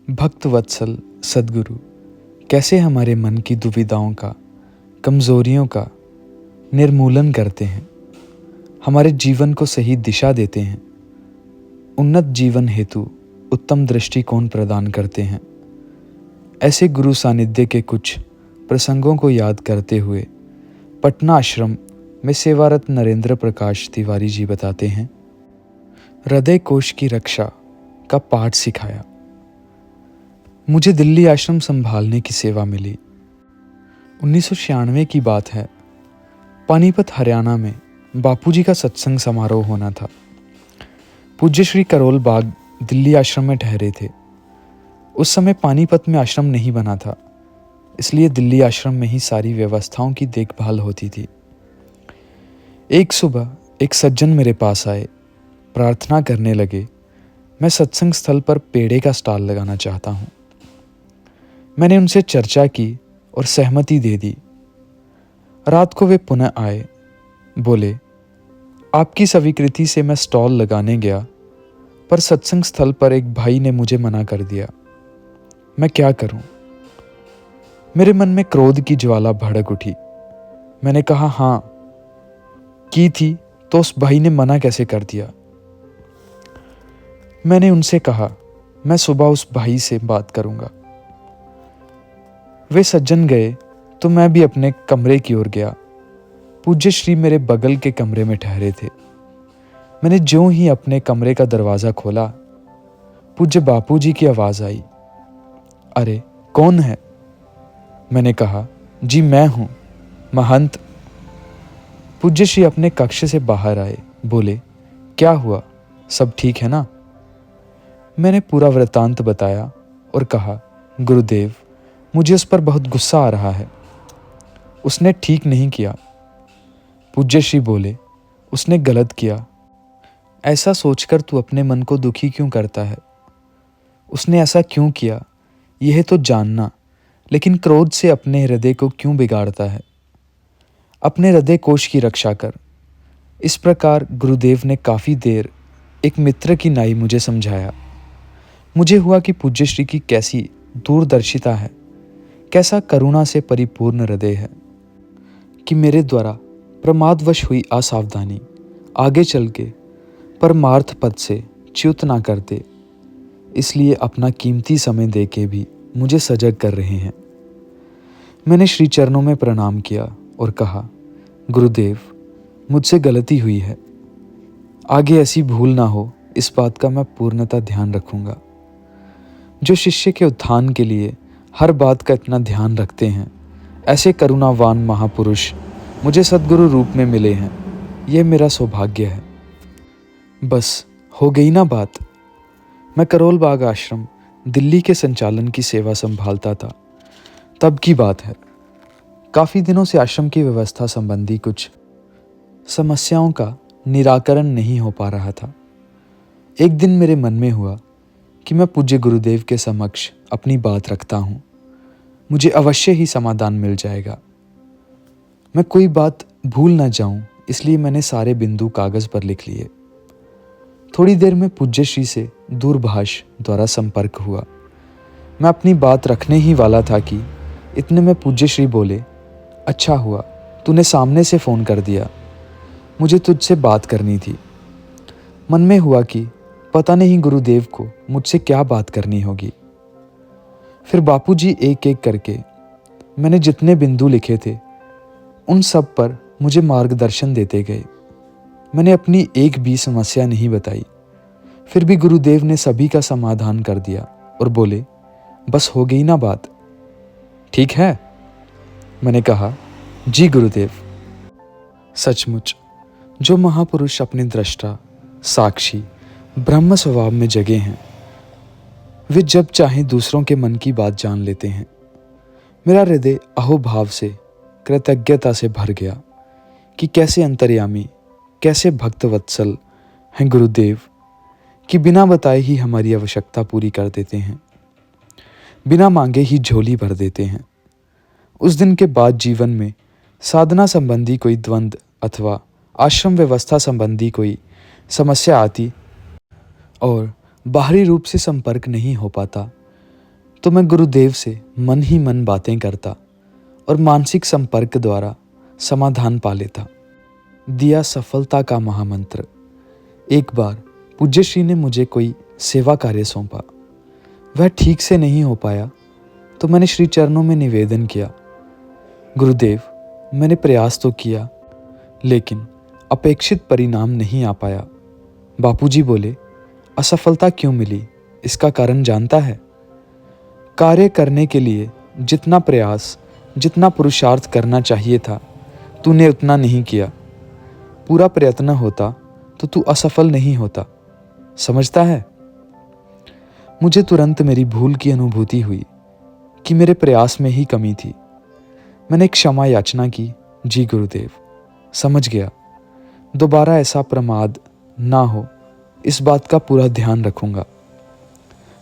भक्त वत्सल सद्गुरु कैसे हमारे मन की दुविधाओं का, कमज़ोरियों का निर्मूलन करते हैं, हमारे जीवन को सही दिशा देते हैं, उन्नत जीवन हेतु उत्तम दृष्टिकोण प्रदान करते हैं। ऐसे गुरु सानिध्य के कुछ प्रसंगों को याद करते हुए पटना आश्रम में सेवारत नरेंद्र प्रकाश तिवारी जी बताते हैं, हृदय कोश की रक्षा का पाठ सिखाया। मुझे दिल्ली आश्रम संभालने की सेवा मिली। 1996 की बात है। पानीपत हरियाणा में बापूजी का सत्संग समारोह होना था। पूज्य श्री करोल बाग दिल्ली आश्रम में ठहरे थे। उस समय पानीपत में आश्रम नहीं बना था, इसलिए दिल्ली आश्रम में ही सारी व्यवस्थाओं की देखभाल होती थी। एक सुबह एक सज्जन मेरे पास आए, प्रार्थना करने लगे, मैं सत्संग स्थल पर पेड़े का स्टॉल लगाना चाहता हूँ। मैंने उनसे चर्चा की और सहमति दे दी। रात को वे पुनः आए, बोले, आपकी स्वीकृति से मैं स्टॉल लगाने गया, पर सत्संग स्थल पर एक भाई ने मुझे मना कर दिया। मैं क्या करूं? मेरे मन में क्रोध की ज्वाला भड़क उठी। मैंने कहा, हाँ की थी तो उस भाई ने मना कैसे कर दिया? मैंने उनसे कहा, मैं सुबह उस भाई से बात करूंगा। वे सज्जन गए तो मैं भी अपने कमरे की ओर गया। पूज्य श्री मेरे बगल के कमरे में ठहरे थे। मैंने ज्यों ही अपने कमरे का दरवाज़ा खोला, पूज्य बापूजी की आवाज़ आई, अरे कौन है? मैंने कहा, जी मैं हूँ, महंत। पूज्य श्री अपने कक्ष से बाहर आए, बोले, क्या हुआ, सब ठीक है ना? मैंने पूरा वृत्तांत बताया और कहा, गुरुदेव, मुझे उस पर बहुत गुस्सा आ रहा है, उसने ठीक नहीं किया। पूज्य श्री बोले, उसने गलत किया। ऐसा सोचकर तू अपने मन को दुखी क्यों करता है? उसने ऐसा क्यों किया यह तो जानना, लेकिन क्रोध से अपने हृदय को क्यों बिगाड़ता है? अपने हृदय कोश की रक्षा कर। इस प्रकार गुरुदेव ने काफ़ी देर एक मित्र की नाई मुझे समझाया। मुझे हुआ कि पूज्य श्री की कैसी दूरदर्शिता है, कैसा करुणा से परिपूर्ण हृदय है कि मेरे द्वारा प्रमादवश हुई असावधानी आगे चल के परमार्थ पद से च्युत ना करते, इसलिए अपना कीमती समय दे के भी मुझे सजग कर रहे हैं। मैंने श्री चरणों में प्रणाम किया और कहा, गुरुदेव, मुझसे गलती हुई है, आगे ऐसी भूल ना हो, इस बात का मैं पूर्णतः ध्यान रखूंगा। जो शिष्य के उत्थान के लिए हर बात का इतना ध्यान रखते हैं, ऐसे करुणावान महापुरुष मुझे सद्गुरु रूप में मिले हैं, यह मेरा सौभाग्य है। बस हो गई ना बात। मैं करोल बाग आश्रम दिल्ली के संचालन की सेवा संभालता था, तब की बात है। काफ़ी दिनों से आश्रम की व्यवस्था संबंधी कुछ समस्याओं का निराकरण नहीं हो पा रहा था। एक दिन मेरे मन में हुआ कि मैं पूज्य गुरुदेव के समक्ष अपनी बात रखता हूँ, मुझे अवश्य ही समाधान मिल जाएगा। मैं कोई बात भूल ना जाऊं, इसलिए मैंने सारे बिंदु कागज पर लिख लिए। थोड़ी देर में पूज्य श्री से दूरभाष द्वारा संपर्क हुआ। मैं अपनी बात रखने ही वाला था कि इतने में पूज्य श्री बोले, अच्छा हुआ तूने सामने से फ़ोन कर दिया, मुझे तुझसे बात करनी थी। मन में हुआ कि पता नहीं गुरुदेव को मुझसे क्या बात करनी होगी। फिर बापूजी एक एक करके मैंने जितने बिंदु लिखे थे उन सब पर मुझे मार्गदर्शन देते गए। मैंने अपनी एक भी समस्या नहीं बताई, फिर भी गुरुदेव ने सभी का समाधान कर दिया और बोले, बस हो गई ना बात, ठीक है? मैंने कहा, जी गुरुदेव। सचमुच जो महापुरुष अपने दृष्टा, साक्षी, ब्रह्म स्वभाव में जगे हैं, वे जब चाहें दूसरों के मन की बात जान लेते हैं। मेरा हृदय अहोभाव से, कृतज्ञता से भर गया कि कैसे अंतर्यामी, कैसे भक्तवत्सल हैं गुरुदेव, कि बिना बताए ही हमारी आवश्यकता पूरी कर देते हैं, बिना मांगे ही झोली भर देते हैं। उस दिन के बाद जीवन में साधना संबंधी कोई द्वंद्व अथवा आश्रम व्यवस्था संबंधी कोई समस्या आती और बाहरी रूप से संपर्क नहीं हो पाता, तो मैं गुरुदेव से मन ही मन बातें करता और मानसिक संपर्क द्वारा समाधान पा लेता। दिया सफलता का महामंत्र। एक बार पूज्य श्री ने मुझे कोई सेवा कार्य सौंपा। वह ठीक से नहीं हो पाया तो मैंने श्री चरणों में निवेदन किया, गुरुदेव, मैंने प्रयास तो किया लेकिन अपेक्षित परिणाम नहीं आ पाया। बापूजी बोले, असफलता क्यों मिली, इसका कारण जानता है? कार्य करने के लिए जितना प्रयास, जितना पुरुषार्थ करना चाहिए था, तूने उतना नहीं किया। पूरा प्रयत्न होता तो तू असफल नहीं होता, समझता है? मुझे तुरंत मेरी भूल की अनुभूति हुई कि मेरे प्रयास में ही कमी थी। मैंने क्षमा याचना की, जी गुरुदेव, समझ गया, दोबारा ऐसा प्रमाद ना हो इस बात का पूरा ध्यान रखूंगा।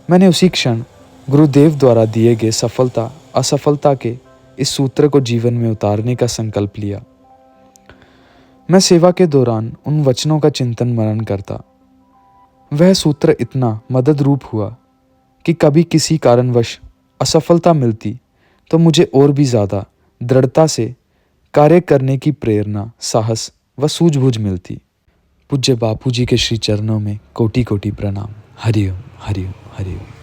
मैंने उसी क्षण गुरुदेव द्वारा दिए गए सफलता असफलता के इस सूत्र को जीवन में उतारने का संकल्प लिया। मैं सेवा के दौरान उन वचनों का चिंतन मनन करता। वह सूत्र इतना मदद रूप हुआ कि कभी किसी कारणवश असफलता मिलती तो मुझे और भी ज़्यादा दृढ़ता से कार्य करने की प्रेरणा, साहस व सूझबूझ मिलती। पूज्य बापूजी के श्री चरणों में कोटि कोटि प्रणाम। हरिओम हरिओम हरिओम।